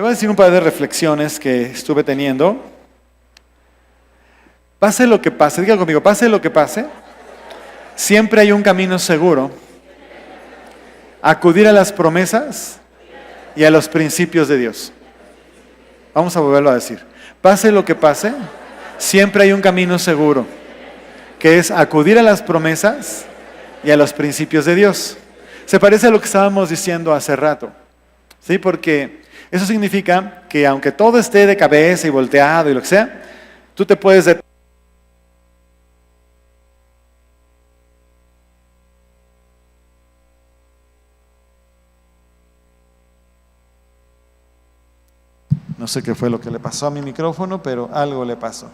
voy a decir un par de reflexiones que estuve teniendo. Pase lo que pase, diga conmigo, pase lo que pase, siempre hay un camino seguro. Acudir a las promesas y a los principios de Dios. Vamos a volverlo a decir. Pase lo que pase, siempre hay un camino seguro, que es acudir a las promesas y a los principios de Dios. Se parece a lo que estábamos diciendo hace rato, ¿sí? Porque eso significa que aunque todo esté de cabeza y volteado y lo que sea, tú te puedes detener. No sé qué fue lo que le pasó a mi micrófono, pero algo le pasó.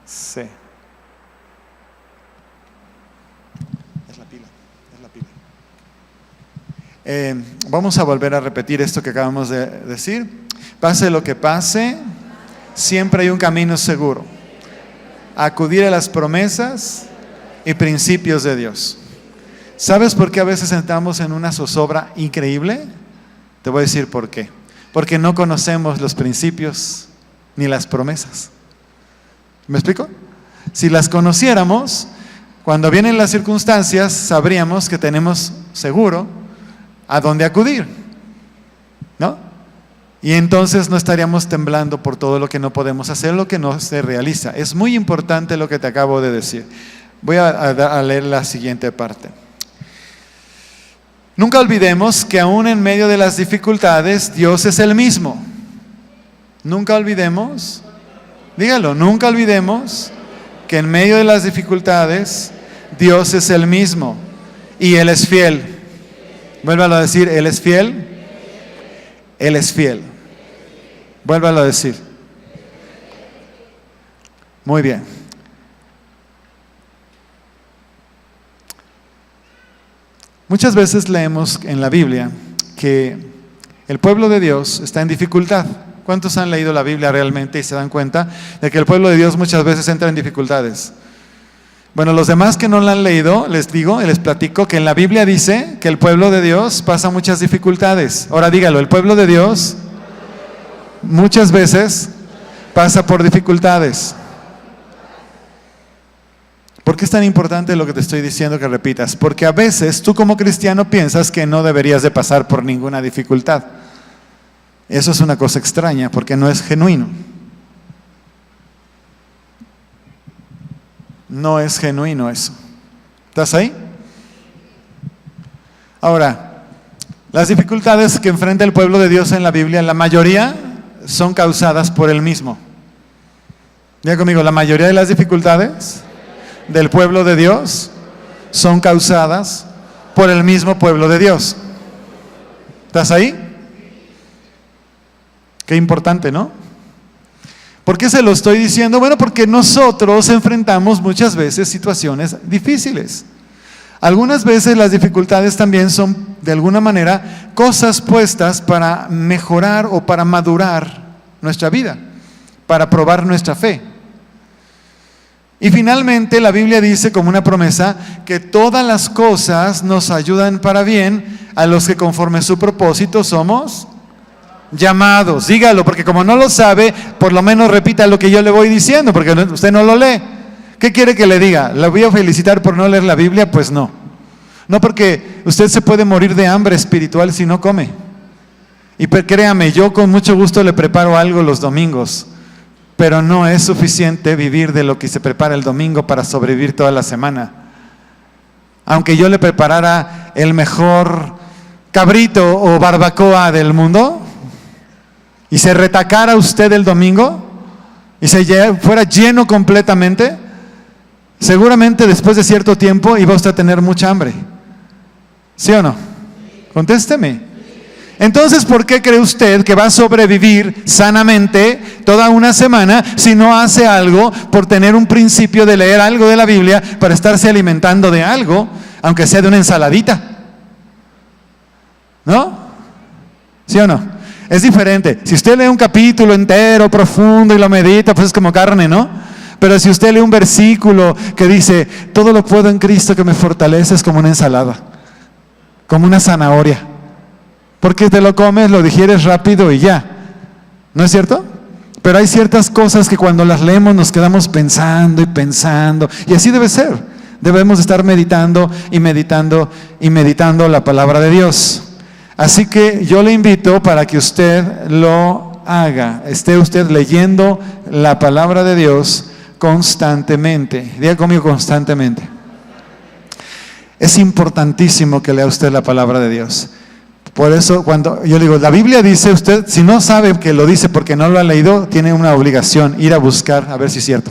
Sí. Es la pila. Vamos a volver a repetir esto que acabamos de decir. Pase lo que pase, siempre hay un camino seguro. Acudir a las promesas y principios de Dios. ¿Sabes por qué a veces entramos en una zozobra increíble? Te voy a decir por qué. Porque no conocemos los principios ni las promesas. ¿Me explico? Si las conociéramos, cuando vienen las circunstancias, sabríamos que tenemos seguro a dónde acudir, ¿no? Y entonces no estaríamos temblando por todo lo que no podemos hacer, lo que no se realiza. Es muy importante lo que te acabo de decir. Voy a leer la siguiente parte. Nunca olvidemos que aún en medio de las dificultades, Dios es el mismo. Nunca olvidemos, dígalo, nunca olvidemos que en medio de las dificultades, Dios es el mismo y Él es fiel. Vuélvalo a decir, Él es fiel. Él es fiel. Vuélvalo a decir. Muy bien. Muchas veces leemos en la Biblia que el pueblo de Dios está en dificultad. ¿Cuántos han leído la Biblia realmente y se dan cuenta de que el pueblo de Dios muchas veces entra en dificultades? Bueno, los demás que no la han leído, les platico que en la Biblia dice que el pueblo de Dios pasa muchas dificultades. Ahora dígalo, el pueblo de Dios muchas veces pasa por dificultades. ¿Por qué es tan importante lo que te estoy diciendo que repitas? Porque a veces tú como cristiano piensas que no deberías de pasar por ninguna dificultad. Eso es una cosa extraña porque no es genuino. No es genuino eso. ¿Estás ahí? Ahora, las dificultades que enfrenta el pueblo de Dios en la Biblia, la mayoría son causadas por él mismo. Diga conmigo, la mayoría de las dificultades del pueblo de Dios son causadas por el mismo pueblo de Dios. ¿Estás ahí? Qué importante, ¿no? ¿Por qué se lo estoy diciendo? Bueno, porque nosotros enfrentamos muchas veces situaciones difíciles. Algunas veces las dificultades también son, de alguna manera, cosas puestas para mejorar o para madurar nuestra vida, para probar nuestra fe. Y finalmente la Biblia dice como una promesa que todas las cosas nos ayudan para bien a los que conforme a su propósito somos llamados. Dígalo, porque como no lo sabe, por lo menos repita lo que yo le voy diciendo, porque usted no lo lee. ¿Qué quiere que le diga? ¿Le voy a felicitar por no leer la Biblia? Pues no. No, porque usted se puede morir de hambre espiritual si no come. Y créame, yo con mucho gusto le preparo algo los domingos. Pero no es suficiente vivir de lo que se prepara el domingo para sobrevivir toda la semana. Aunque yo le preparara el mejor cabrito o barbacoa del mundo y se retacara usted el domingo y fuera lleno completamente, seguramente después de cierto tiempo iba usted a tener mucha hambre. ¿Sí o no? Contésteme. Entonces, ¿por qué cree usted que va a sobrevivir sanamente toda una semana si no hace algo por tener un principio de leer algo de la Biblia para estarse alimentando de algo, aunque sea de una ensaladita? ¿No? ¿Sí o no? Es diferente. Si usted lee un capítulo entero, profundo y lo medita, pues es como carne, ¿no? Pero si usted lee un versículo que dice, todo lo puedo en Cristo que me fortalece, es como una ensalada, como una zanahoria. porque te lo comes, lo digieres rápido y ya. ¿No es cierto? Pero hay ciertas cosas que cuando las leemos nos quedamos pensando y pensando, y así debe ser. Debemos estar meditando y meditando y meditando la palabra de Dios. Así que yo le invito para que usted lo haga. Esté usted leyendo la palabra de Dios constantemente. Diga conmigo, constantemente. Es importantísimo que lea usted la palabra de Dios. Por eso cuando yo le digo, la Biblia dice, usted si no sabe que lo dice porque no lo ha leído, tiene una obligación, ir a buscar a ver si es cierto.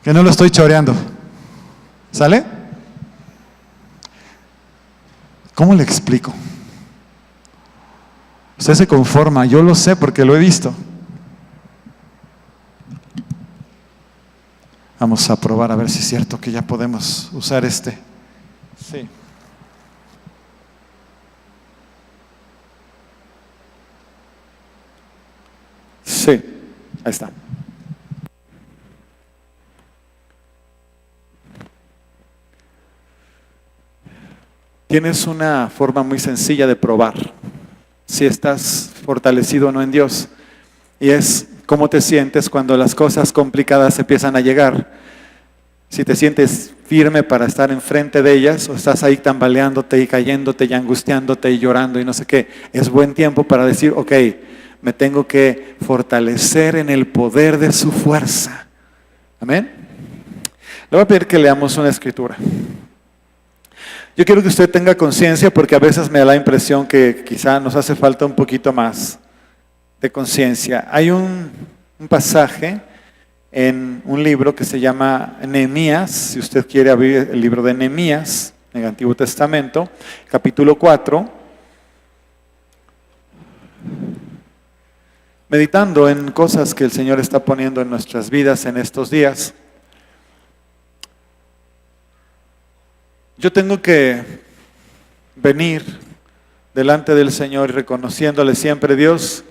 Que no lo estoy choreando. ¿Sale? ¿Cómo le explico? Usted se conforma, yo lo sé porque lo he visto. Vamos a probar a ver si es cierto que ya podemos usar este. Sí. Sí, ahí está. Tienes una forma muy sencilla de probar si estás fortalecido o no en Dios. Y es cómo te sientes cuando las cosas complicadas empiezan a llegar. Si te sientes firme para estar enfrente de ellas o estás ahí tambaleándote y cayéndote y angustiándote y llorando y no sé qué. Es buen tiempo para decir, ok, me tengo que fortalecer en el poder de su fuerza. Amén. Le voy a pedir que leamos una escritura. Yo quiero que usted tenga conciencia porque a veces me da la impresión que quizá nos hace falta un poquito más de conciencia. Hay un pasaje en un libro que se llama Nehemías, si usted quiere abrir el libro de Nehemías, en el Antiguo Testamento, capítulo 4, meditando en cosas que el Señor está poniendo en nuestras vidas en estos días. Yo tengo que venir delante del Señor y reconociéndole siempre, Dios,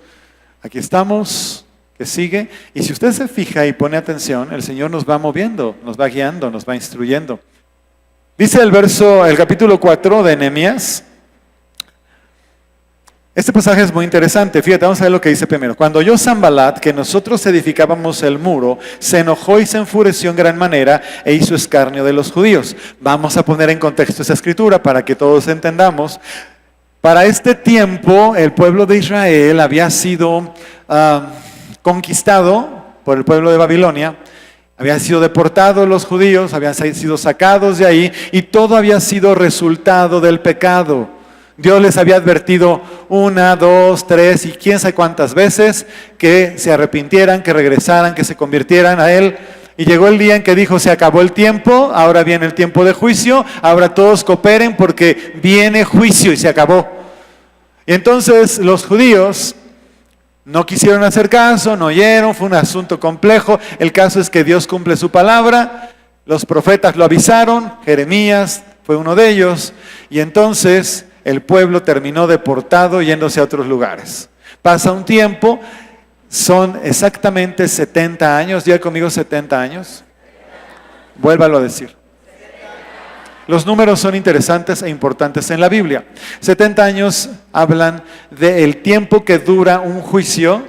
aquí estamos, que sigue. Y si usted se fija y pone atención, el Señor nos va moviendo, nos va guiando, nos va instruyendo. Dice el capítulo 4 de Nehemías. Este pasaje es muy interesante, fíjate, vamos a ver lo que dice primero. Cuando oyó Sanbalat que nosotros edificábamos el muro, se enojó y se enfureció en gran manera e hizo escarnio de los judíos. Vamos a poner en contexto esa escritura para que todos entendamos. Para este tiempo el pueblo de Israel había sido conquistado por el pueblo de Babilonia, habían sido deportados los judíos, habían sido sacados de ahí y todo había sido resultado del pecado. Dios les había advertido 1, 2, 3 y quién sabe cuántas veces que se arrepintieran, que regresaran, que se convirtieran a Él. Y llegó el día en que dijo, se acabó el tiempo, ahora viene el tiempo de juicio, ahora todos cooperen porque viene juicio y se acabó. Y entonces los judíos no quisieron hacer caso, no oyeron, fue un asunto complejo. El caso es que Dios cumple su palabra, los profetas lo avisaron, Jeremías fue uno de ellos, y entonces el pueblo terminó deportado yéndose a otros lugares. Pasa un tiempo, son exactamente 70 años, diga conmigo 70 años. Vuélvalo a decir. Los números son interesantes e importantes en la Biblia. 70 años hablan del tiempo que dura un juicio,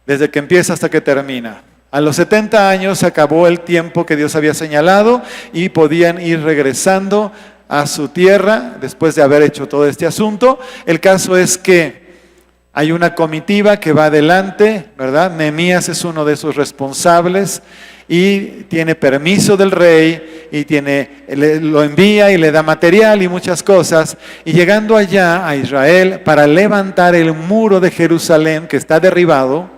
desde que empieza hasta que termina. A los 70 años se acabó el tiempo que Dios había señalado y podían ir regresando a su tierra después de haber hecho todo este asunto. El caso es que hay una comitiva que va adelante, ¿verdad? Nehemías es uno de sus responsables y tiene permiso del rey y lo envía y le da material y muchas cosas. Y llegando allá a Israel para levantar el muro de Jerusalén que está derribado,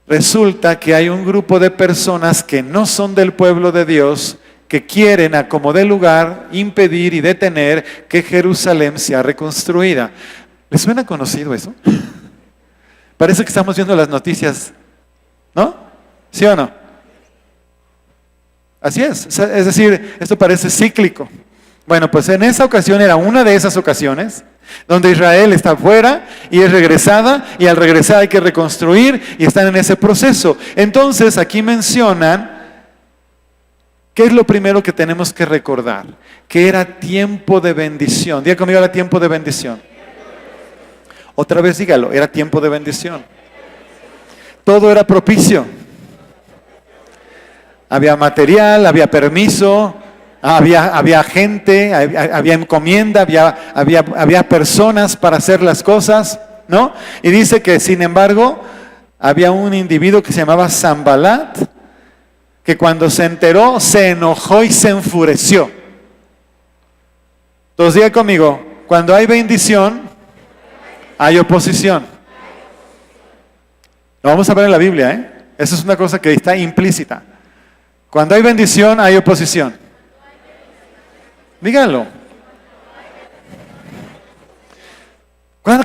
resulta que hay un grupo de personas que no son del pueblo de Dios que quieren, a como dé lugar, impedir y detener que Jerusalén sea reconstruida. ¿Les suena conocido eso? Parece que estamos viendo las noticias, ¿no? ¿Sí o no? Así es. Es decir, esto parece cíclico. Bueno, pues en esa ocasión era una de esas ocasiones donde Israel está afuera y es regresada, y al regresar hay que reconstruir y están en ese proceso. Entonces aquí mencionan ¿Qué es lo primero que tenemos que recordar? Que era tiempo de bendición. Diga conmigo, era tiempo de bendición. Otra vez dígalo, era tiempo de bendición. Todo era propicio. Había material, había permiso, había gente, había encomienda, había personas para hacer las cosas, ¿no? Y dice que, sin embargo, había un individuo que se llamaba Sanbalat, que cuando se enteró, se enojó y se enfureció. Entonces diga conmigo, cuando hay bendición, hay oposición. Lo vamos a ver en la Biblia, ¿eh? Esa es una cosa que está implícita. Cuando hay bendición, hay oposición. Díganlo.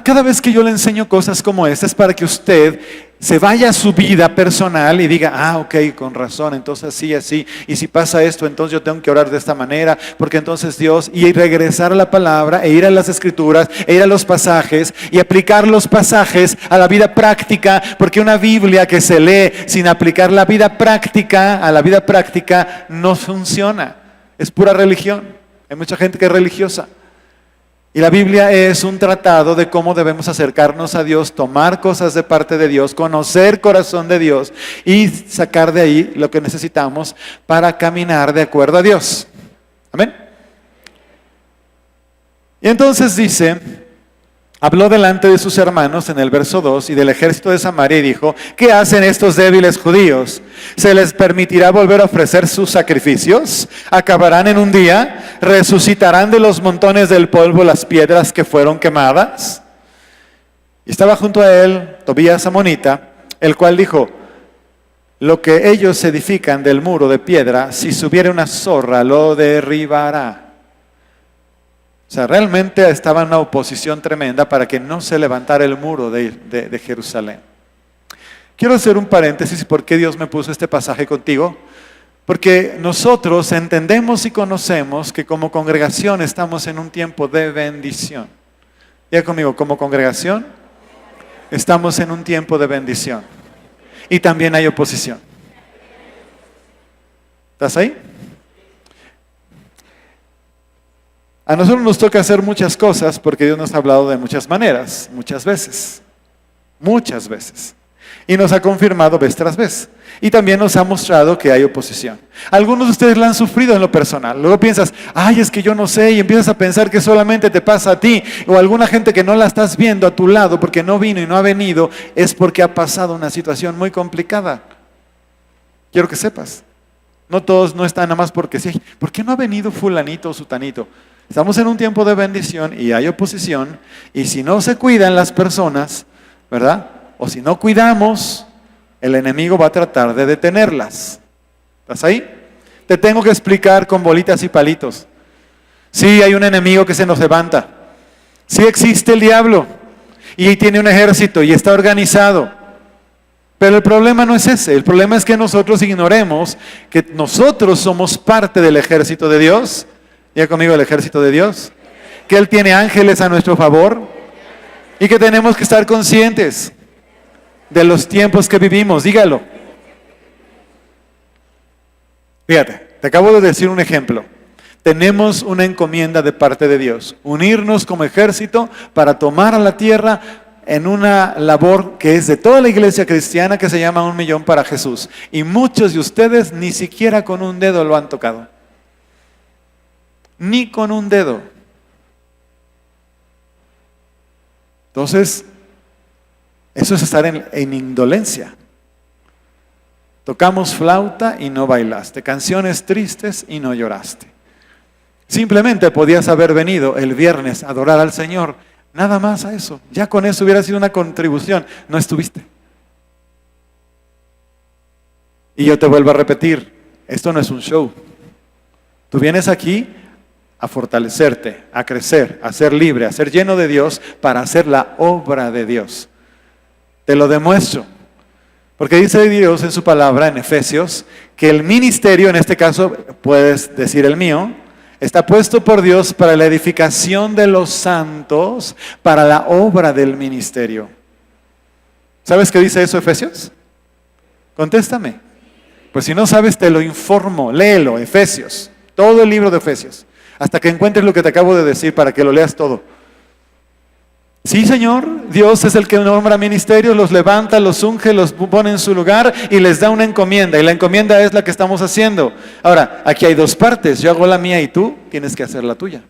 Cada vez que yo le enseño cosas como estas, para que usted se vaya a su vida personal y diga, ok, con razón, entonces sí, así, y si pasa esto, entonces yo tengo que orar de esta manera, porque entonces Dios, y regresar a la palabra, e ir a las escrituras, e ir a los pasajes, y aplicar los pasajes a la vida práctica, porque una Biblia que se lee sin aplicar la vida práctica, a la vida práctica, no funciona, es pura religión. Hay mucha gente que es religiosa. Y la Biblia es un tratado de cómo debemos acercarnos a Dios, tomar cosas de parte de Dios, conocer el corazón de Dios y sacar de ahí lo que necesitamos para caminar de acuerdo a Dios. Amén. Y entonces dice, habló delante de sus hermanos en el verso 2 y del ejército de Samaria y dijo, ¿qué hacen estos débiles judíos? ¿Se les permitirá volver a ofrecer sus sacrificios? ¿Acabarán en un día? ¿Resucitarán de los montones del polvo las piedras que fueron quemadas? Y estaba junto a él Tobías amonita, el cual dijo, lo que ellos edifican del muro de piedra, si subiere una zorra lo derribará. O sea, realmente estaba en una oposición tremenda para que no se levantara el muro de Jerusalén. Quiero hacer un paréntesis, ¿por qué Dios me puso este pasaje contigo? Porque nosotros entendemos y conocemos que como congregación estamos en un tiempo de bendición. Diga conmigo, como congregación estamos en un tiempo de bendición. Y también hay oposición. ¿Estás ahí? A nosotros nos toca hacer muchas cosas porque Dios nos ha hablado de muchas maneras, muchas veces. Y nos ha confirmado vez tras vez. Y también nos ha mostrado que hay oposición. Algunos de ustedes la han sufrido en lo personal. Luego piensas, es que yo no sé, y empiezas a pensar que solamente te pasa a ti, o alguna gente que no la estás viendo a tu lado porque no vino y no ha venido, es porque ha pasado una situación muy complicada. Quiero que sepas. No todos no están nada más porque sí. ¿Por qué no ha venido fulanito o sutanito? Estamos en un tiempo de bendición y hay oposición, y si no se cuidan las personas, ¿verdad? O si no cuidamos, el enemigo va a tratar de detenerlas. ¿Estás ahí? Te tengo que explicar con bolitas y palitos. Sí, hay un enemigo que se nos levanta. Sí existe el diablo, y tiene un ejército, y está organizado. Pero el problema no es ese, el problema es que nosotros ignoremos que nosotros somos parte del ejército de Dios. Diga conmigo, el ejército de Dios. Que Él tiene ángeles a nuestro favor. Y que tenemos que estar conscientes de los tiempos que vivimos. Dígalo. Fíjate, te acabo de decir un ejemplo. Tenemos una encomienda de parte de Dios. Unirnos como ejército para tomar a la tierra en una labor que es de toda la iglesia cristiana, que se llama 1 millón para Jesús. Y muchos de ustedes ni siquiera con un dedo lo han tocado. Ni con un dedo. Entonces, eso es estar en indolencia. Tocamos flauta y no bailaste, canciones tristes y no lloraste. Simplemente podías haber venido el viernes a adorar al Señor, nada más a eso. Ya con eso hubiera sido una contribución. No estuviste. Y yo te vuelvo a repetir, esto no es un show. Tú vienes aquí a fortalecerte, a crecer, a ser libre, a ser lleno de Dios para hacer la obra de Dios. Te lo demuestro. Porque dice Dios en su palabra, en Efesios, que el ministerio, en este caso puedes decir el mío, está puesto por Dios para la edificación de los santos, para la obra del ministerio. ¿Sabes qué dice eso Efesios? Contéstame. Pues si no sabes, te lo informo. Léelo, Efesios. Todo el libro de Efesios. Hasta que encuentres lo que te acabo de decir para que lo leas todo. Sí, Señor, Dios es el que nombra ministerios, los levanta, los unge, los pone en su lugar y les da una encomienda. Y la encomienda es la que estamos haciendo. Ahora, aquí hay dos partes. Yo hago la mía y tú tienes que hacer la tuya.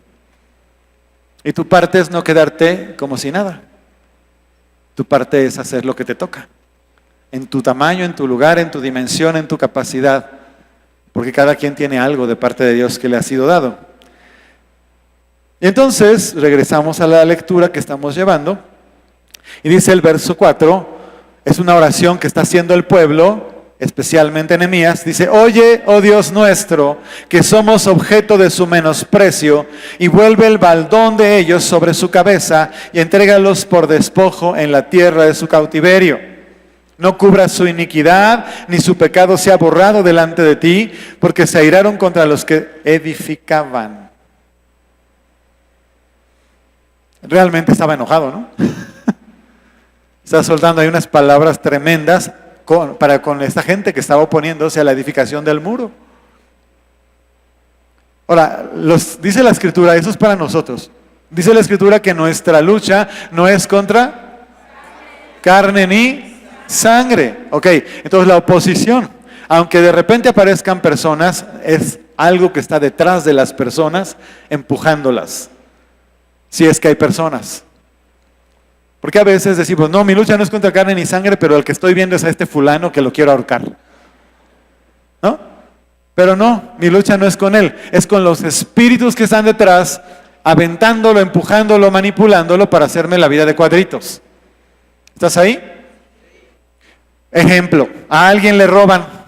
Y tu parte es no quedarte como si nada. Tu parte es hacer lo que te toca. En tu tamaño, en tu lugar, en tu dimensión, en tu capacidad. Porque cada quien tiene algo de parte de Dios que le ha sido dado. Y entonces regresamos a la lectura que estamos llevando. Y dice el verso 4, es una oración que está haciendo el pueblo, especialmente Nehemías. Dice: oye, oh Dios nuestro, que somos objeto de su menosprecio, y vuelve el baldón de ellos sobre su cabeza, y entrégalos por despojo en la tierra de su cautiverio. No cubras su iniquidad, ni su pecado sea borrado delante de ti, porque se airaron contra los que edificaban. Realmente estaba enojado, ¿no? Está soltando ahí unas palabras tremendas con esta gente que estaba oponiéndose a la edificación del muro. Ahora, dice la Escritura, eso es para nosotros. Dice la Escritura que nuestra lucha no es contra carne ni sangre. Ok, entonces la oposición, aunque de repente aparezcan personas, es algo que está detrás de las personas empujándolas. Si es que hay personas. Porque a veces decimos, no, mi lucha no es contra carne ni sangre, pero el que estoy viendo es a este fulano que lo quiero ahorcar. ¿No? Pero no, mi lucha no es con él, es con los espíritus que están detrás, aventándolo, empujándolo, manipulándolo para hacerme la vida de cuadritos. ¿Estás ahí? Ejemplo, a alguien le roban.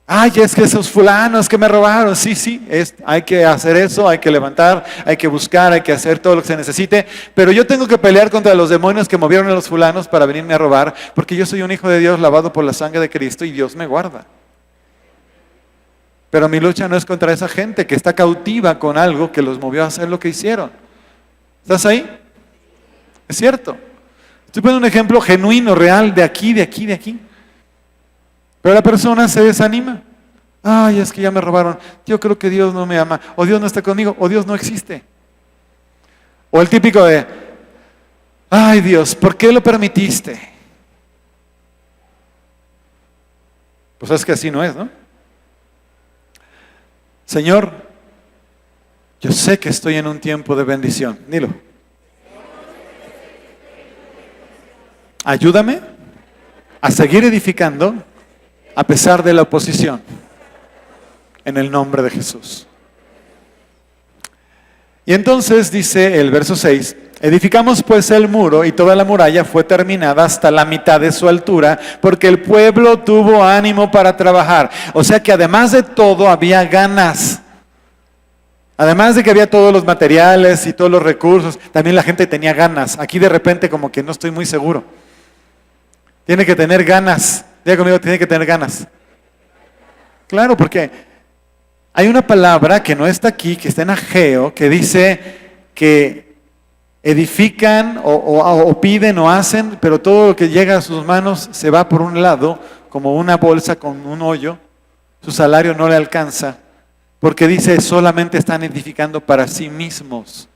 Ay, es que esos fulanos que me robaron, sí, hay que hacer eso, hay que levantar, hay que buscar, hay que hacer todo lo que se necesite, pero yo tengo que pelear contra los demonios que movieron a los fulanos para venirme a robar, porque yo soy un hijo de Dios lavado por la sangre de Cristo y Dios me guarda. Pero mi lucha no es contra esa gente que está cautiva con algo que los movió a hacer lo que hicieron. ¿Estás ahí? Es cierto. Estoy poniendo un ejemplo genuino, real, de aquí. Pero la persona se desanima. Ay, es que ya me robaron. Yo creo que Dios no me ama. O Dios no está conmigo. O Dios no existe. O el típico de: ay Dios, ¿por qué lo permitiste? Pues es que así no es, ¿no? Señor, yo sé que estoy en un tiempo de bendición. Dilo. Ayúdame a seguir edificando a pesar de la oposición, en el nombre de Jesús. Y entonces dice el verso 6, edificamos pues el muro y toda la muralla fue terminada hasta la mitad de su altura, porque el pueblo tuvo ánimo para trabajar. O sea que además de todo había ganas. Además de que había todos los materiales y todos los recursos, también la gente tenía ganas. Aquí de repente como que no estoy muy seguro. Tiene que tener ganas. Diga conmigo, tiene que tener ganas. Claro, porque hay una palabra que no está aquí, que está en Ageo, que dice que edifican o piden o hacen, pero todo lo que llega a sus manos se va por un lado, como una bolsa con un hoyo. Su salario no le alcanza, porque dice solamente están edificando para sí mismos.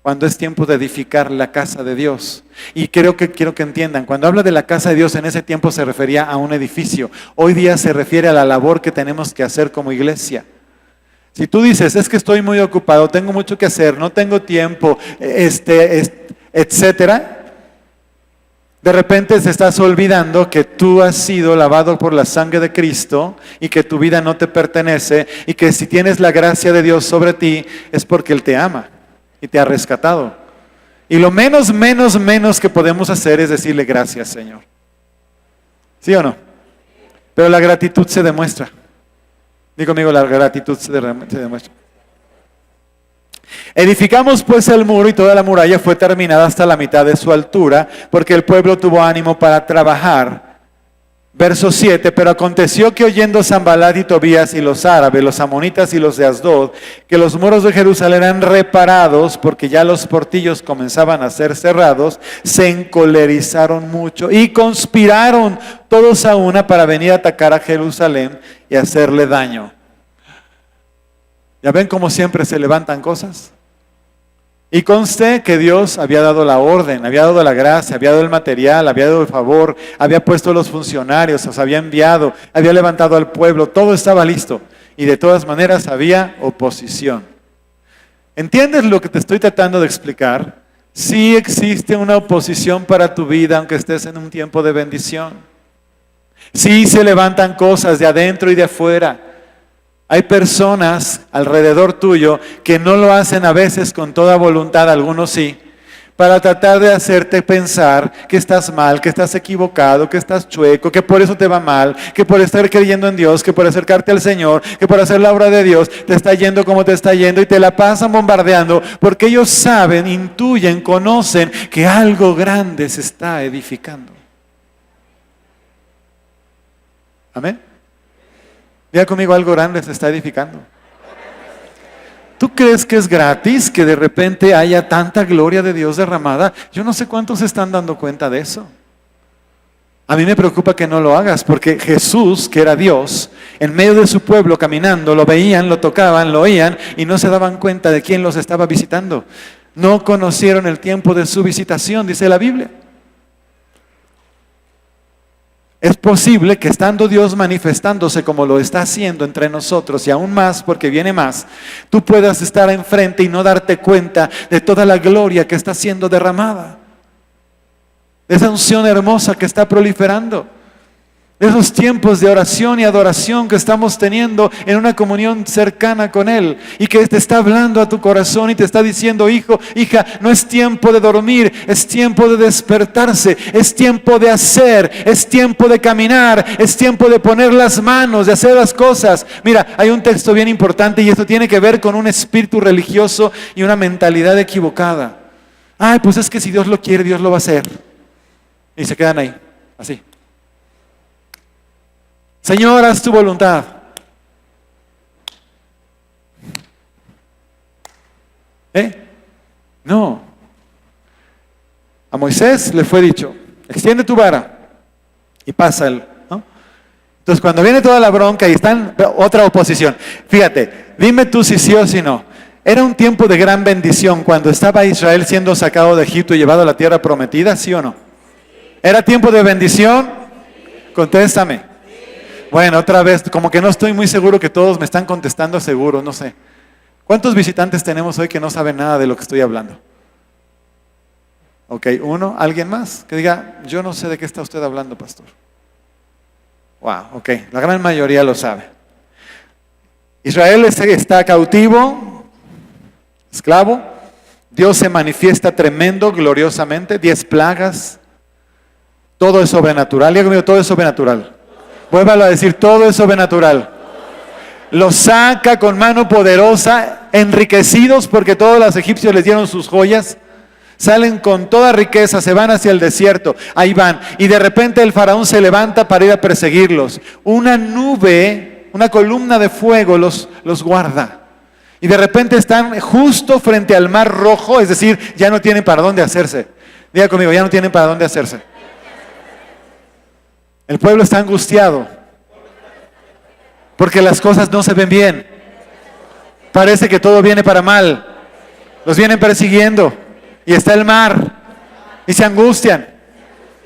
Cuando es tiempo de edificar la casa de Dios. Y quiero que entiendan, cuando habla de la casa de Dios, en ese tiempo se refería a un edificio. Hoy día se refiere a la labor que tenemos que hacer como iglesia. Si tú dices, es que estoy muy ocupado, tengo mucho que hacer, no tengo tiempo, etcétera, de repente se estás olvidando que tú has sido lavado por la sangre de Cristo y que tu vida no te pertenece y que si tienes la gracia de Dios sobre ti es porque Él te ama. Y te ha rescatado. Y lo menos que podemos hacer es decirle gracias, Señor. ¿Sí o no? Pero la gratitud se demuestra. Digo conmigo, la gratitud se demuestra. Edificamos pues el muro y toda la muralla fue terminada hasta la mitad de su altura, porque el pueblo tuvo ánimo para trabajar. Verso 7, pero aconteció que oyendo Sanballat y Tobías y los árabes, los amonitas y los de Asdod, que los muros de Jerusalén eran reparados, porque ya los portillos comenzaban a ser cerrados, se encolerizaron mucho y conspiraron todos a una para venir a atacar a Jerusalén y hacerle daño. ¿Ya ven cómo siempre se levantan cosas? Y conste que Dios había dado la orden, había dado la gracia, había dado el material, había dado el favor, había puesto los funcionarios, los había enviado, había levantado al pueblo, todo estaba listo. Y de todas maneras había oposición. ¿Entiendes lo que te estoy tratando de explicar? Sí existe una oposición para tu vida, aunque estés en un tiempo de bendición. Sí se levantan cosas de adentro y de afuera. Hay personas alrededor tuyo que no lo hacen a veces con toda voluntad, algunos sí, para tratar de hacerte pensar que estás mal, que estás equivocado, que estás chueco, que por eso te va mal, que por estar creyendo en Dios, que por acercarte al Señor, que por hacer la obra de Dios te está yendo como te está yendo y te la pasan bombardeando porque ellos saben, intuyen, conocen que algo grande se está edificando. Amén. Diga conmigo, algo grande se está edificando. ¿Tú crees que es gratis que de repente haya tanta gloria de Dios derramada? Yo no sé cuántos se están dando cuenta de eso. A mí me preocupa que no lo hagas, porque Jesús, que era Dios, en medio de su pueblo caminando, lo veían, lo tocaban, lo oían y no se daban cuenta de quién los estaba visitando. No conocieron el tiempo de su visitación, dice la Biblia. Es posible que estando Dios manifestándose como lo está haciendo entre nosotros y aún más porque viene más, tú puedas estar enfrente y no darte cuenta de toda la gloria que está siendo derramada. De esa unción hermosa que está proliferando. De esos tiempos de oración y adoración que estamos teniendo en una comunión cercana con Él y que te está hablando a tu corazón y te está diciendo, hijo, hija, no es tiempo de dormir, es tiempo de despertarse, es tiempo de hacer, es tiempo de caminar, es tiempo de poner las manos, de hacer las cosas. Mira, hay un texto bien importante y esto tiene que ver con un espíritu religioso y una mentalidad equivocada. Ay, pues es que si Dios lo quiere, Dios lo va a hacer. Y se quedan ahí, así. Señor, haz tu voluntad. No. A Moisés le fue dicho, extiende tu vara y pasa él, ¿no? Entonces cuando viene toda la bronca y están otra oposición, fíjate, dime tú si sí o si no. ¿Era un tiempo de gran bendición cuando estaba Israel siendo sacado de Egipto y llevado a la tierra prometida, sí o no? ¿Era tiempo de bendición? Contéstame. Bueno, otra vez, como que no estoy muy seguro que todos me están contestando seguro, no sé. ¿Cuántos visitantes tenemos hoy que no saben nada de lo que estoy hablando? Ok, uno, ¿alguien más? Que diga, yo no sé de qué está usted hablando, pastor. Wow, ok, la gran mayoría lo sabe. Israel está cautivo, esclavo. Dios se manifiesta tremendo, gloriosamente, 10 plagas. Todo es sobrenatural. Diga conmigo, todo es sobrenatural. Vuélvalo a decir, todo es sobrenatural. Los saca con mano poderosa, enriquecidos porque todos los egipcios les dieron sus joyas. Salen con toda riqueza, se van hacia el desierto, ahí van. Y de repente el faraón se levanta para ir a perseguirlos. Una nube, una columna de fuego los guarda. Y de repente están justo frente al mar rojo, es decir, ya no tienen para dónde hacerse. Diga conmigo, ya no tienen para dónde hacerse. El pueblo está angustiado porque las cosas no se ven bien. Parece que todo viene para mal. Los vienen persiguiendo y está el mar y se angustian.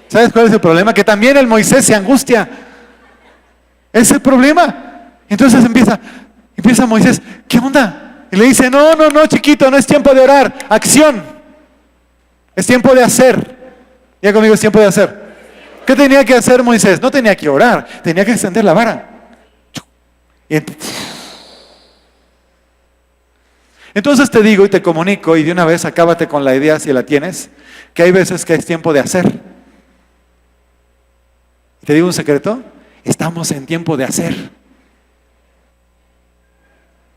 ¿Sabes cuál es el problema? Que también el Moisés se angustia. Ese es el problema. Entonces empieza Moisés, ¿qué onda? Y le dice, no, chiquito, no es tiempo de orar, acción. Es tiempo de hacer. Ya conmigo, es tiempo de hacer. ¿Qué tenía que hacer Moisés? No tenía que orar, tenía que extender la vara. Entonces te digo y te comunico, y de una vez acábate con la idea si la tienes, que hay veces que es tiempo de hacer. ¿Te digo un secreto? Estamos en tiempo de hacer.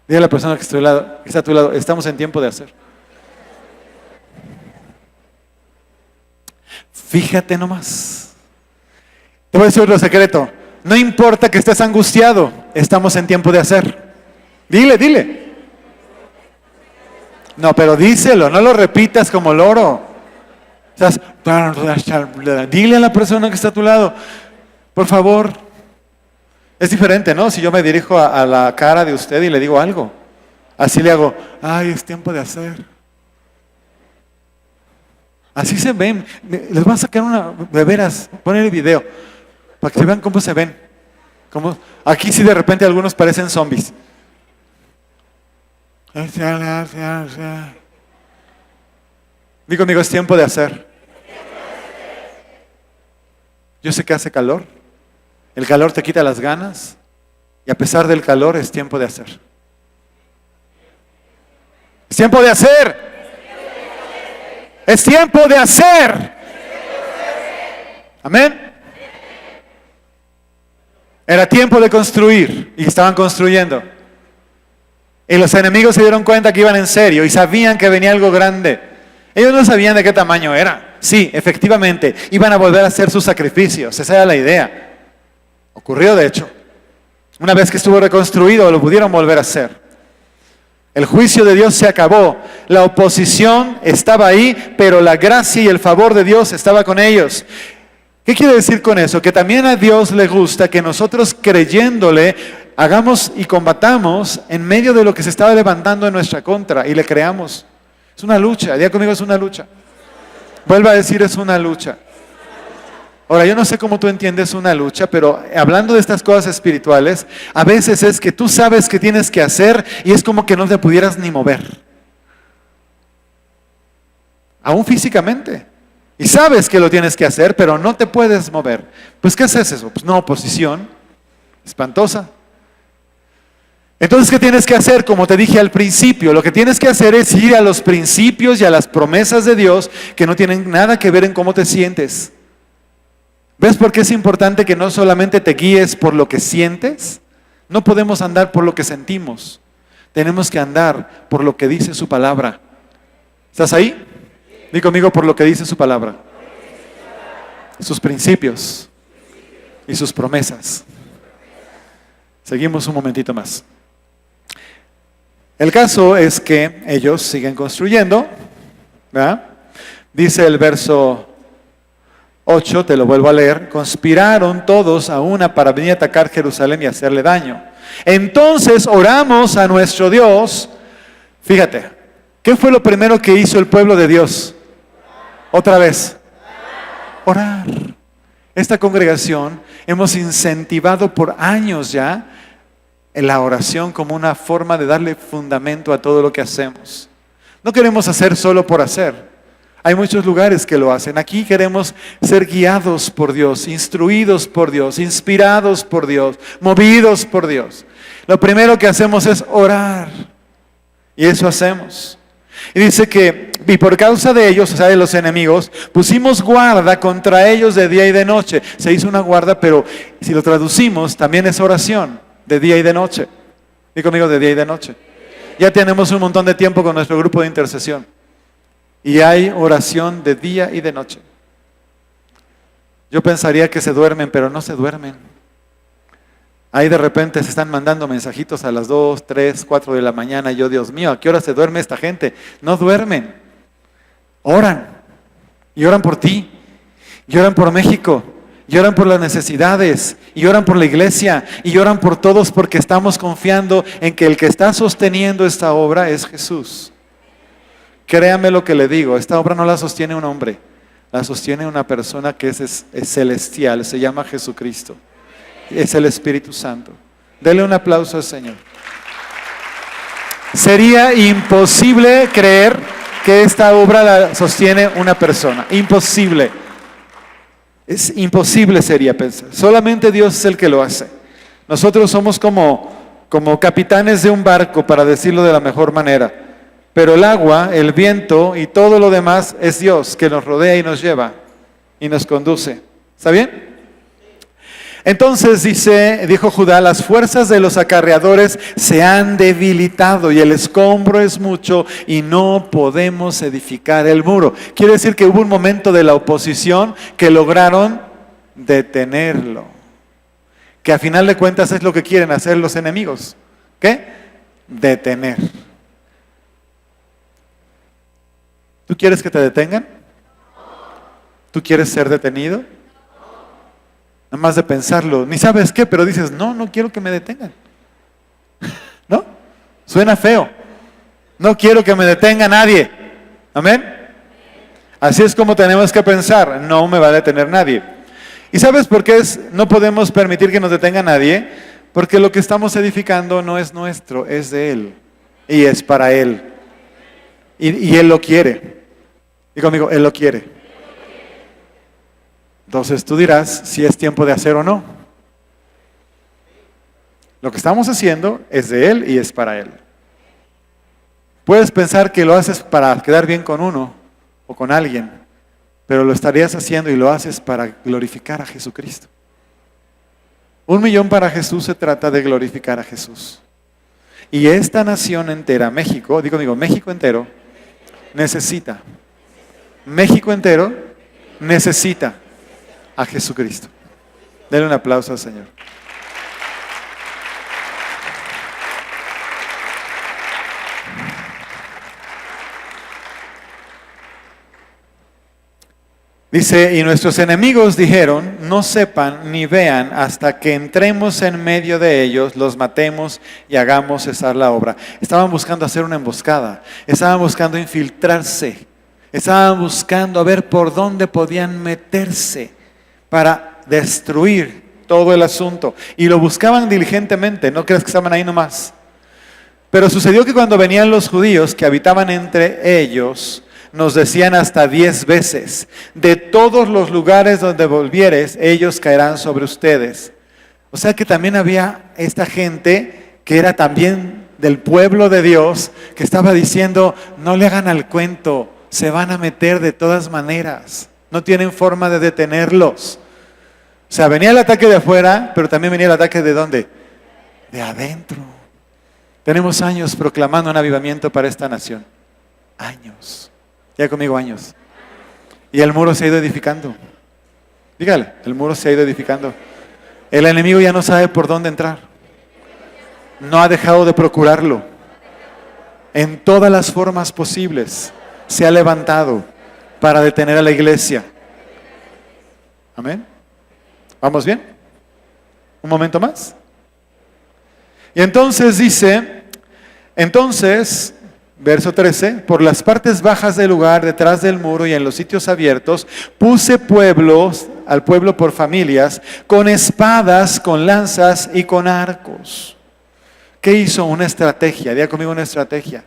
Dile a la persona que está a tu lado, estamos en tiempo de hacer. Fíjate nomás. Te voy a decir otro secreto. No importa que estés angustiado, estamos en tiempo de hacer. Dile. No, pero díselo, no lo repitas como loro. Dile a la persona que está a tu lado, por favor. Es diferente, ¿no? Si yo me dirijo a la cara de usted y le digo algo, así le hago, ay, es tiempo de hacer. Así se ven. Les voy a sacar de veras, poner el video, para que vean cómo se ven. Aquí sí de repente algunos parecen zombies. Digo conmigo, es tiempo de hacer. Yo sé que hace calor. El calor te quita las ganas. Y a pesar del calor es tiempo de hacer. Es tiempo de hacer. Es tiempo de hacer. Amén. Era tiempo de construir. Y estaban construyendo. Y los enemigos se dieron cuenta que iban en serio. Y sabían que venía algo grande. Ellos no sabían de qué tamaño era. Sí, efectivamente, iban a volver a hacer sus sacrificios. Esa era la idea. Ocurrió de hecho. Una vez que estuvo reconstruido, lo pudieron volver a hacer. El juicio de Dios se acabó. La oposición estaba ahí, pero la gracia y el favor de Dios estaba con ellos. ¿Qué quiere decir con eso? Que también a Dios le gusta que nosotros creyéndole hagamos y combatamos en medio de lo que se estaba levantando en nuestra contra y le creamos. Es una lucha, diga conmigo, es una lucha. Vuelva a decir, es una lucha. Ahora, yo no sé cómo tú entiendes una lucha, pero hablando de estas cosas espirituales, a veces es que tú sabes que tienes que hacer y es como que no te pudieras ni mover. Aún físicamente. Y sabes que lo tienes que hacer, pero no te puedes mover. Pues, ¿qué haces eso? Pues una oposición espantosa. Entonces, ¿qué tienes que hacer? Como te dije al principio, lo que tienes que hacer es ir a los principios y a las promesas de Dios que no tienen nada que ver en cómo te sientes. ¿Ves por qué es importante que no solamente te guíes por lo que sientes? No podemos andar por lo que sentimos. Tenemos que andar por lo que dice su palabra. ¿Estás ahí? Di conmigo, por lo que dice su palabra. Sus principios y sus promesas. Seguimos un momentito más. El caso es que ellos siguen construyendo, ¿verdad? Dice el verso 8, te lo vuelvo a leer. Conspiraron todos a una para venir a atacar Jerusalén y hacerle daño. Entonces oramos a nuestro Dios. Fíjate, ¿qué fue lo primero que hizo el pueblo de Dios? Otra vez. Orar. Esta congregación hemos incentivado por años ya en la oración como una forma de darle fundamento a todo lo que hacemos. No queremos hacer solo por hacer. Hay muchos lugares que lo hacen. Aquí queremos ser guiados por Dios, instruidos por Dios, inspirados por Dios, movidos por Dios. Lo primero que hacemos es orar. Y eso hacemos. Y dice que, y por causa de ellos, o sea, de los enemigos, pusimos guarda contra ellos de día y de noche. Se hizo una guarda, pero si lo traducimos, también es oración, de día y de noche. Digo conmigo, de día y de noche. Ya tenemos un montón de tiempo con nuestro grupo de intercesión. Y hay oración de día y de noche. Yo pensaría que se duermen, pero no se duermen. Ahí de repente se están mandando mensajitos a las 2, 3, 4 de la mañana. Y yo, Dios mío, ¿a qué hora se duerme esta gente? No duermen. Oran. Y oran por ti. Y oran por México. Y oran por las necesidades. Y oran por la iglesia. Y oran por todos porque estamos confiando en que el que está sosteniendo esta obra es Jesús. Créame lo que le digo. Esta obra no la sostiene un hombre. La sostiene una persona que es celestial. Se llama Jesucristo. Es el Espíritu Santo. Dele un aplauso al Señor. Sería imposible creer que esta obra la sostiene una persona. Imposible. Es imposible sería pensar. Solamente Dios es el que lo hace. Nosotros somos como capitanes de un barco, para decirlo de la mejor manera. Pero el agua, el viento y todo lo demás es Dios que nos rodea y nos lleva y nos conduce. ¿Está bien? Entonces dijo Judá, las fuerzas de los acarreadores se han debilitado y el escombro es mucho y no podemos edificar el muro. Quiere decir que hubo un momento de la oposición que lograron detenerlo. Que a final de cuentas es lo que quieren hacer los enemigos. ¿Qué? Detener. ¿Tú quieres que te detengan? ¿Tú quieres ser detenido? Nada más de pensarlo, ni sabes qué, pero dices, no quiero que me detengan. ¿No? Suena feo. No quiero que me detenga nadie. ¿Amén? Así es como tenemos que pensar, no me va a detener nadie. ¿Y sabes por qué no podemos permitir que nos detenga nadie? Porque lo que estamos edificando no es nuestro, es de Él. Y es para Él. Y Él lo quiere. Digo conmigo, Él lo quiere. Entonces tú dirás si es tiempo de hacer o no. Lo que estamos haciendo es de Él y es para Él. Puedes pensar que lo haces para quedar bien con uno o con alguien, pero lo estarías haciendo y lo haces para glorificar a Jesucristo. 1 millón para Jesús se trata de glorificar a Jesús. Y esta nación entera, México, México entero, necesita a Jesucristo. Denle un aplauso al Señor. Dice, y nuestros enemigos dijeron, no sepan ni vean hasta que entremos en medio de ellos, los matemos y hagamos cesar la obra. Estaban buscando hacer una emboscada, estaban buscando infiltrarse, estaban buscando a ver por dónde podían meterse para destruir todo el asunto. Y lo buscaban diligentemente, no creas que estaban ahí nomás. Pero sucedió que cuando venían los judíos que habitaban entre ellos, nos decían hasta 10 veces, de todos los lugares donde volvieres, ellos caerán sobre ustedes. O sea que también había esta gente que era también del pueblo de Dios, que estaba diciendo, no le hagan al cuento, se van a meter de todas maneras, no tienen forma de detenerlos. O sea, venía el ataque de afuera, pero también venía el ataque ¿de dónde? De adentro. Tenemos años proclamando un avivamiento para esta nación. Años. Ya conmigo años. Y el muro se ha ido edificando. Dígale, el muro se ha ido edificando. El enemigo ya no sabe por dónde entrar. No ha dejado de procurarlo. En todas las formas posibles se ha levantado para detener a la iglesia. Amén. ¿Vamos bien? ¿Un momento más? Y entonces dice, verso 13, por las partes bajas del lugar, detrás del muro y en los sitios abiertos, puse al pueblo por familias, con espadas, con lanzas y con arcos. ¿Qué hizo? Una estrategia. Diga conmigo, una estrategia.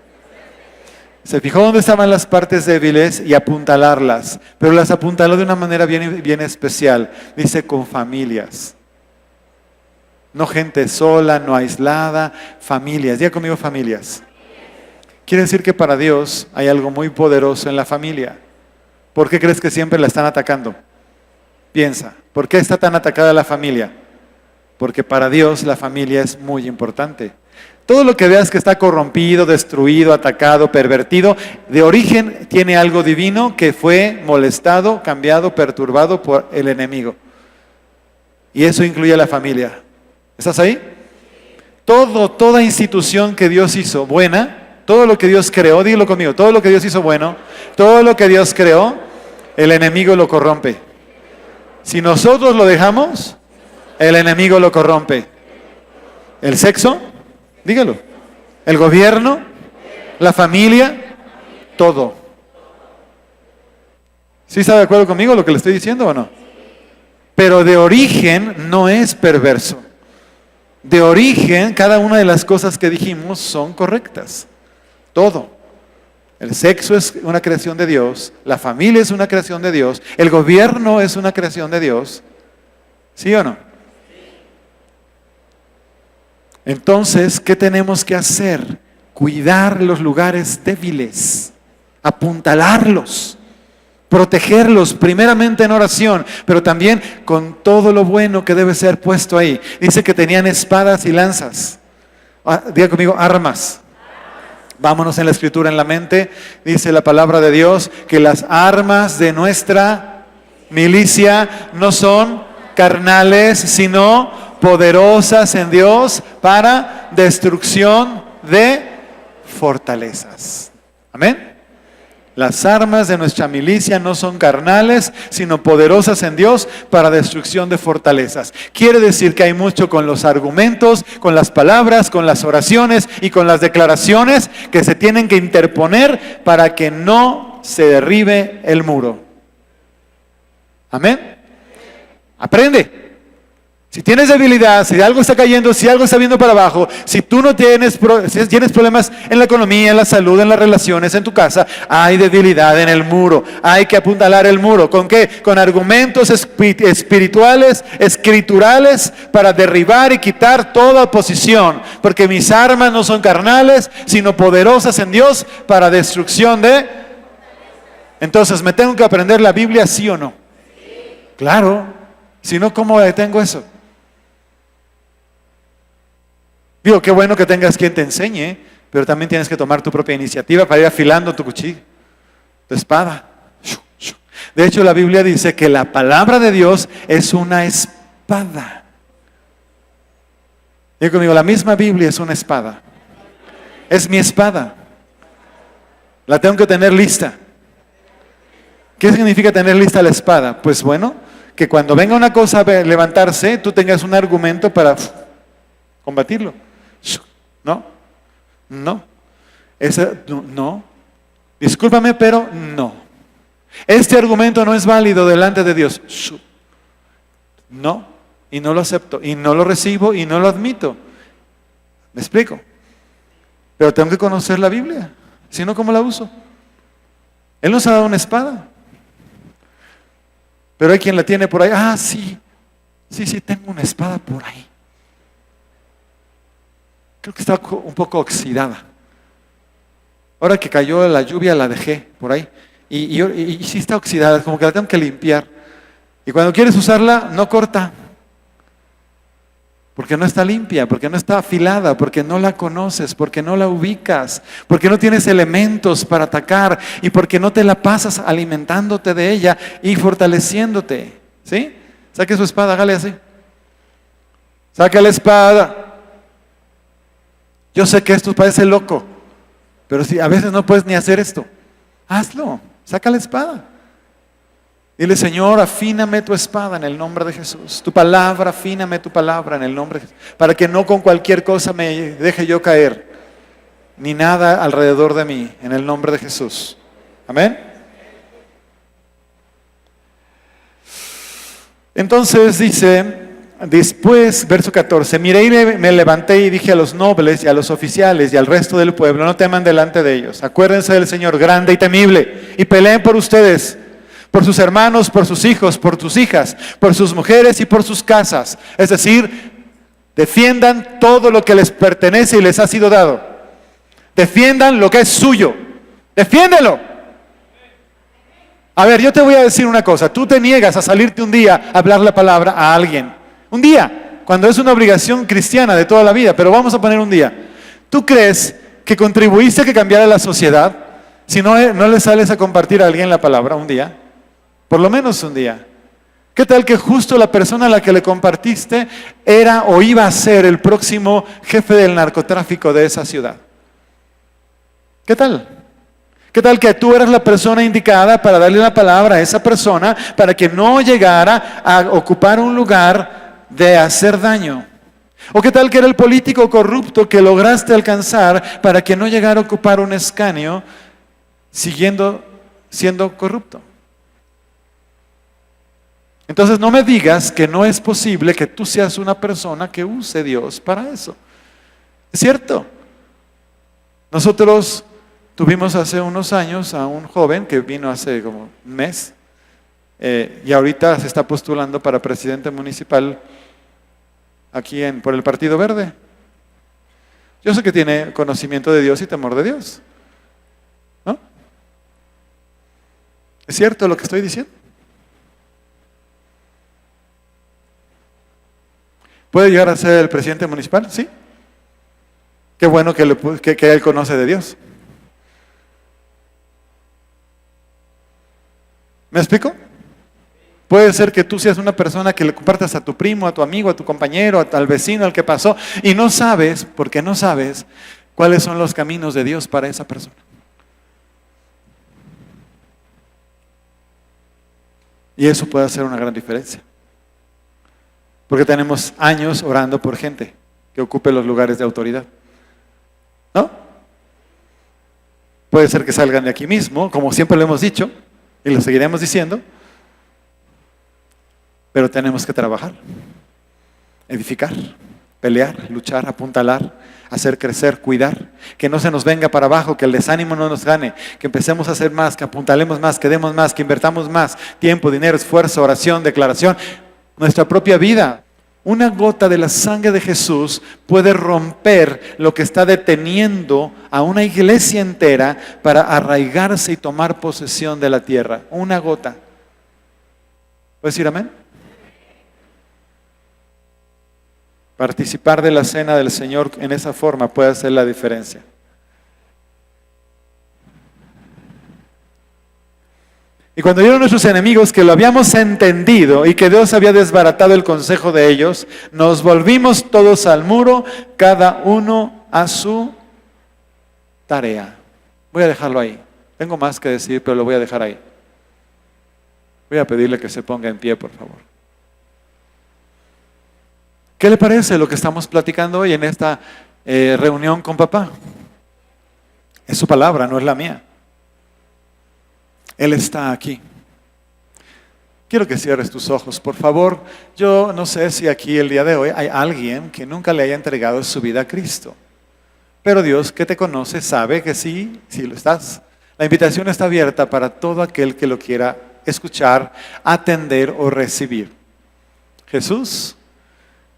Se fijó dónde estaban las partes débiles y apuntalarlas, pero las apuntaló de una manera bien especial. Dice, con familias. No gente sola, no aislada, familias. Diga conmigo, familias. Quiere decir que para Dios hay algo muy poderoso en la familia. ¿Por qué crees que siempre la están atacando? Piensa, ¿por qué está tan atacada la familia? Porque para Dios la familia es muy importante. Todo lo que veas que está corrompido, destruido, atacado, pervertido, de origen tiene algo divino que fue molestado, cambiado, perturbado por el enemigo. Y eso incluye a la familia. ¿Estás ahí? Toda institución que Dios hizo buena, todo lo que Dios creó, dígalo conmigo, todo lo que Dios hizo bueno, todo lo que Dios creó, el enemigo lo corrompe. Si nosotros lo dejamos, el enemigo lo corrompe. ¿El sexo? Dígalo. ¿El gobierno? ¿La familia? Todo. ¿Sí está de acuerdo conmigo lo que le estoy diciendo o no? Pero de origen no es perverso. De origen, cada una de las cosas que dijimos son correctas. Todo. El sexo es una creación de Dios, la familia es una creación de Dios, el gobierno es una creación de Dios. ¿Sí o no? Entonces, ¿qué tenemos que hacer? Cuidar los lugares débiles, apuntalarlos, protegerlos, primeramente en oración, pero también con todo lo bueno que debe ser puesto ahí. Dice que tenían espadas y lanzas. Diga conmigo, armas. Vámonos en la escritura en la mente. Dice la palabra de Dios que las armas de nuestra milicia no son carnales, sino poderosas en Dios para destrucción de fortalezas. Amén. Las armas de nuestra milicia no son carnales, sino poderosas en Dios para destrucción de fortalezas. Quiere decir que hay mucho con los argumentos, con las palabras, con las oraciones y con las declaraciones que se tienen que interponer para que no se derribe el muro. Amén. Aprende. Si tienes debilidad, si algo está cayendo, si algo está viendo para abajo, si tú no tienes problemas en la economía, en la salud, en las relaciones, en tu casa, hay debilidad en el muro. Hay que apuntalar el muro. ¿Con qué? Con argumentos espirituales, escriturales, para derribar y quitar toda oposición. Porque mis armas no son carnales, sino poderosas en Dios para destrucción de... Entonces, ¿me tengo que aprender la Biblia, sí o no? Claro. Si no, ¿cómo detengo eso? Digo, qué bueno que tengas quien te enseñe, pero también tienes que tomar tu propia iniciativa para ir afilando tu cuchillo, tu espada. De hecho, la Biblia dice que la palabra de Dios es una espada. Digo conmigo, la misma Biblia es una espada. Es mi espada. La tengo que tener lista. ¿Qué significa tener lista la espada? Pues bueno, que cuando venga una cosa a levantarse, tú tengas un argumento para combatirlo. No, no, no, discúlpame, pero no. Este argumento no es válido delante de Dios. No, y no lo acepto, y no lo recibo, y no lo admito. ¿Me explico? Pero tengo que conocer la Biblia, si no, ¿cómo la uso? Él nos ha dado una espada. Pero hay quien la tiene por ahí. Ah, sí, tengo una espada por ahí. Creo que está un poco oxidada. Ahora que cayó la lluvia la dejé por ahí. Y sí está oxidada, como que la tengo que limpiar. Y cuando quieres usarla, no corta. Porque no está limpia, porque no está afilada, porque no la conoces, porque no la ubicas, porque no tienes elementos para atacar y porque no te la pasas alimentándote de ella y fortaleciéndote. ¿Sí? Saque su espada, hágale así. Saca la espada. Yo sé que esto parece loco, pero si a veces no puedes ni hacer esto, hazlo, saca la espada. Dile, Señor, afíname tu espada en el nombre de Jesús. Tu palabra, afíname tu palabra en el nombre de Jesús. Para que no con cualquier cosa me deje yo caer, ni nada alrededor de mí, en el nombre de Jesús. Amén. Entonces dice... Después, verso 14, miré y me levanté y dije a los nobles y a los oficiales y al resto del pueblo, no teman delante de ellos, acuérdense del Señor grande y temible y peleen por ustedes, por sus hermanos, por sus hijos, por sus hijas, por sus mujeres y por sus casas. Es decir, defiendan todo lo que les pertenece y les ha sido dado. Defiendan lo que es suyo. Defiéndelo. A ver, yo te voy a decir una cosa, tú te niegas a salirte un día a hablar la palabra a alguien. Un día, cuando es una obligación cristiana de toda la vida, pero vamos a poner un día. ¿Tú crees que contribuiste a que cambiara la sociedad si no le sales a compartir a alguien la palabra un día? Por lo menos un día. ¿Qué tal que justo la persona a la que le compartiste era o iba a ser el próximo jefe del narcotráfico de esa ciudad? ¿Qué tal? ¿Qué tal que tú eras la persona indicada para darle la palabra a esa persona para que no llegara a ocupar un lugar de hacer daño? ¿O qué tal que era el político corrupto que lograste alcanzar para que no llegara a ocupar un escaño siendo corrupto? Entonces no me digas que no es posible que tú seas una persona que use Dios para eso. ¿Es cierto? Nosotros tuvimos hace unos años a un joven que vino hace como un mes y ahorita se está postulando para presidente municipal aquí por el Partido Verde. Yo sé que tiene conocimiento de Dios y temor de Dios, ¿no? ¿Es cierto lo que estoy diciendo? ¿Puede llegar a ser el presidente municipal? Sí. Qué bueno que él conoce de Dios. ¿Me explico? Puede ser que tú seas una persona que le compartas a tu primo, a tu amigo, a tu compañero, al vecino, al que pasó, y no sabes, porque no sabes cuáles son los caminos de Dios para esa persona. Y eso puede hacer una gran diferencia. Porque tenemos años orando por gente que ocupe los lugares de autoridad. ¿No? Puede ser que salgan de aquí mismo, como siempre lo hemos dicho, y lo seguiremos diciendo, pero tenemos que trabajar, edificar, pelear, luchar, apuntalar, hacer crecer, cuidar, que no se nos venga para abajo, que el desánimo no nos gane, que empecemos a hacer más, que apuntalemos más, que demos más, que invertamos más tiempo, dinero, esfuerzo, oración, declaración, nuestra propia vida. Una gota de la sangre de Jesús puede romper lo que está deteniendo a una iglesia entera para arraigarse y tomar posesión de la tierra. Una gota. ¿Puedes decir amén? Participar de la cena del Señor en esa forma puede hacer la diferencia. Y cuando vieron nuestros enemigos que lo habíamos entendido y que Dios había desbaratado el consejo de ellos, nos volvimos todos al muro, cada uno a su tarea. Voy a dejarlo ahí. Tengo más que decir, pero lo voy a dejar ahí. Voy a pedirle que se ponga en pie, por favor. ¿Qué le parece lo que estamos platicando hoy en esta reunión con papá? Es su palabra, no es la mía. Él está aquí. Quiero que cierres tus ojos, por favor. Yo no sé si aquí el día de hoy hay alguien que nunca le haya entregado su vida a Cristo. Pero Dios que te conoce sabe que sí lo estás. La invitación está abierta para todo aquel que lo quiera escuchar, atender o recibir. Jesús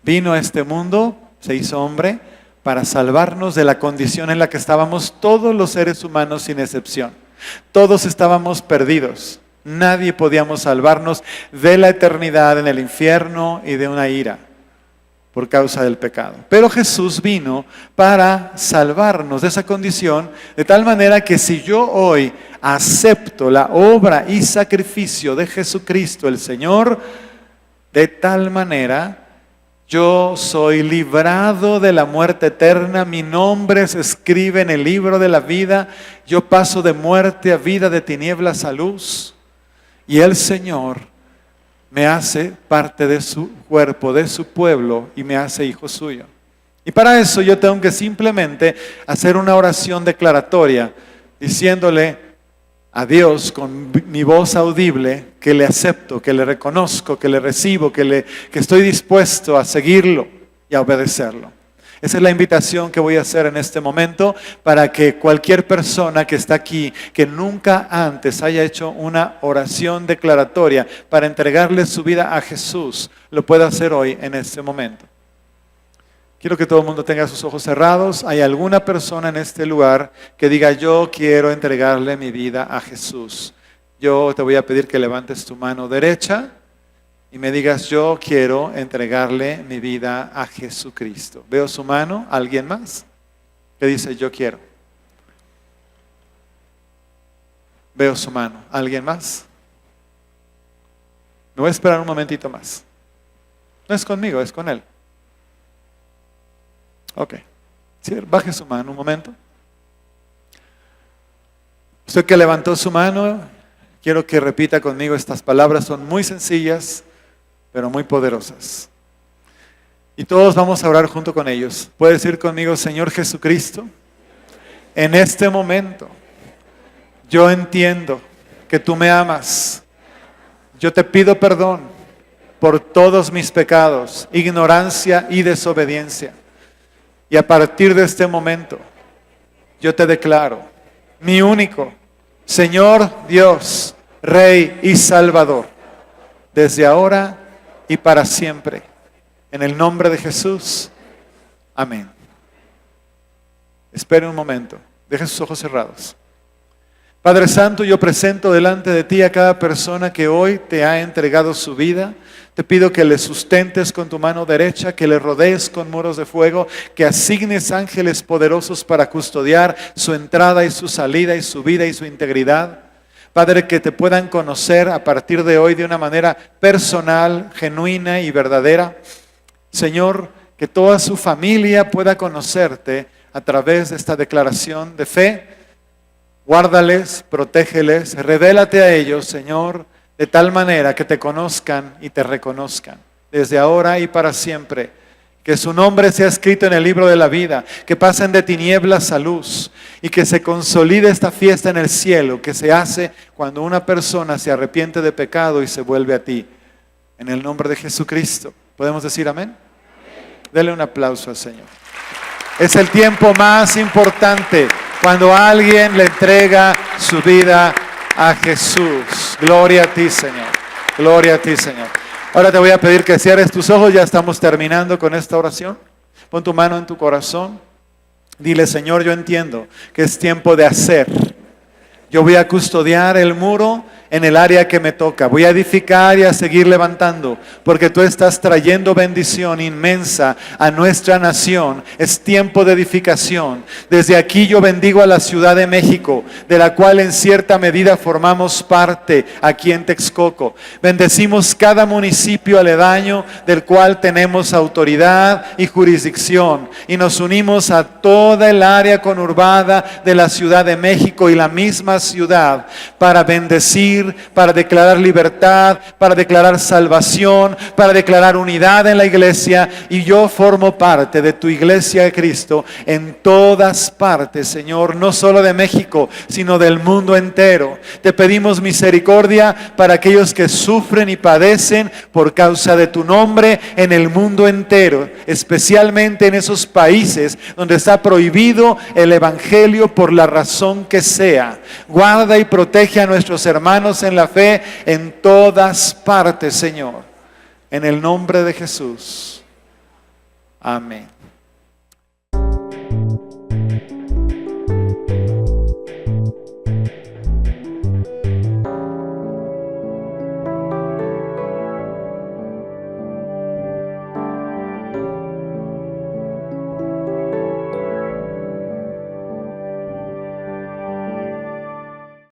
vino a este mundo, se hizo hombre, para salvarnos de la condición en la que estábamos todos los seres humanos sin excepción. Todos estábamos perdidos. Nadie podíamos salvarnos de la eternidad en el infierno y de una ira por causa del pecado. Pero Jesús vino para salvarnos de esa condición, de tal manera que si yo hoy acepto la obra y sacrificio de Jesucristo el Señor, de tal manera yo soy librado de la muerte eterna, mi nombre se escribe en el libro de la vida, yo paso de muerte a vida, de tinieblas a luz, y el Señor me hace parte de su cuerpo, de su pueblo, y me hace hijo suyo. Y para eso yo tengo que simplemente hacer una oración declaratoria, diciéndole a Dios con mi voz audible que le acepto, que le reconozco, que le recibo, que estoy dispuesto a seguirlo y a obedecerlo. Esa es la invitación que voy a hacer en este momento para que cualquier persona que está aquí, que nunca antes haya hecho una oración declaratoria para entregarle su vida a Jesús, lo pueda hacer hoy en este momento. Quiero que todo el mundo tenga sus ojos cerrados. ¿Hay alguna persona en este lugar que diga, yo quiero entregarle mi vida a Jesús? Yo te voy a pedir que levantes tu mano derecha y me digas, yo quiero entregarle mi vida a Jesucristo. ¿Veo su mano? ¿Alguien más? Que dice, yo quiero. Veo su mano. ¿Alguien más? Me voy a esperar un momentito más. No es conmigo, es con él. Ok. Sí, baje su mano un momento. Usted que levantó su mano, quiero que repita conmigo estas palabras. Son muy sencillas, pero muy poderosas. Y todos vamos a orar junto con ellos. Puede decir conmigo, Señor Jesucristo, en este momento yo entiendo que tú me amas. Yo te pido perdón por todos mis pecados, ignorancia y desobediencia. Y a partir de este momento, yo te declaro mi único Señor Dios, Rey y Salvador, desde ahora y para siempre. En el nombre de Jesús. Amén. Espere un momento. Deje sus ojos cerrados. Padre Santo, yo presento delante de ti a cada persona que hoy te ha entregado su vida. Te pido que le sustentes con tu mano derecha, que le rodees con muros de fuego, que asignes ángeles poderosos para custodiar su entrada y su salida y su vida y su integridad. Padre, que te puedan conocer a partir de hoy de una manera personal, genuina y verdadera. Señor, que toda su familia pueda conocerte a través de esta declaración de fe. Guárdales, protégeles, revélate a ellos, Señor, de tal manera que te conozcan y te reconozcan, desde ahora y para siempre. Que su nombre sea escrito en el libro de la vida, que pasen de tinieblas a luz y que se consolide esta fiesta en el cielo, que se hace cuando una persona se arrepiente de pecado y se vuelve a ti. En el nombre de Jesucristo. ¿Podemos decir amén? Dele un aplauso al Señor. Es el tiempo más importante cuando alguien le entrega su vida a Jesús. Gloria a ti, Señor. Gloria a ti, Señor. Ahora te voy a pedir que cierres tus ojos, ya estamos terminando con esta oración. Pon tu mano en tu corazón. Dile, Señor, yo entiendo que es tiempo de hacer. Yo voy a custodiar el muro en el área que me toca. Voy a edificar y a seguir levantando, porque tú estás trayendo bendición inmensa a nuestra nación. Es tiempo de edificación. Desde aquí yo bendigo a la Ciudad de México, de la cual en cierta medida formamos parte aquí en Texcoco. Bendecimos cada municipio aledaño del cual tenemos autoridad y jurisdicción, y nos unimos a toda el área conurbada de la Ciudad de México y la misma ciudad para bendecir, para declarar libertad, para declarar salvación, para declarar unidad en la iglesia. Y yo formo parte de tu iglesia de Cristo en todas partes, Señor, no solo de México, sino del mundo entero. Te pedimos misericordia para aquellos que sufren y padecen por causa de tu nombre en el mundo entero, especialmente en esos países donde está prohibido el evangelio por la razón que sea. Guarda y protege a nuestros hermanos en la fe en todas partes, Señor. En el nombre de Jesús. Amén.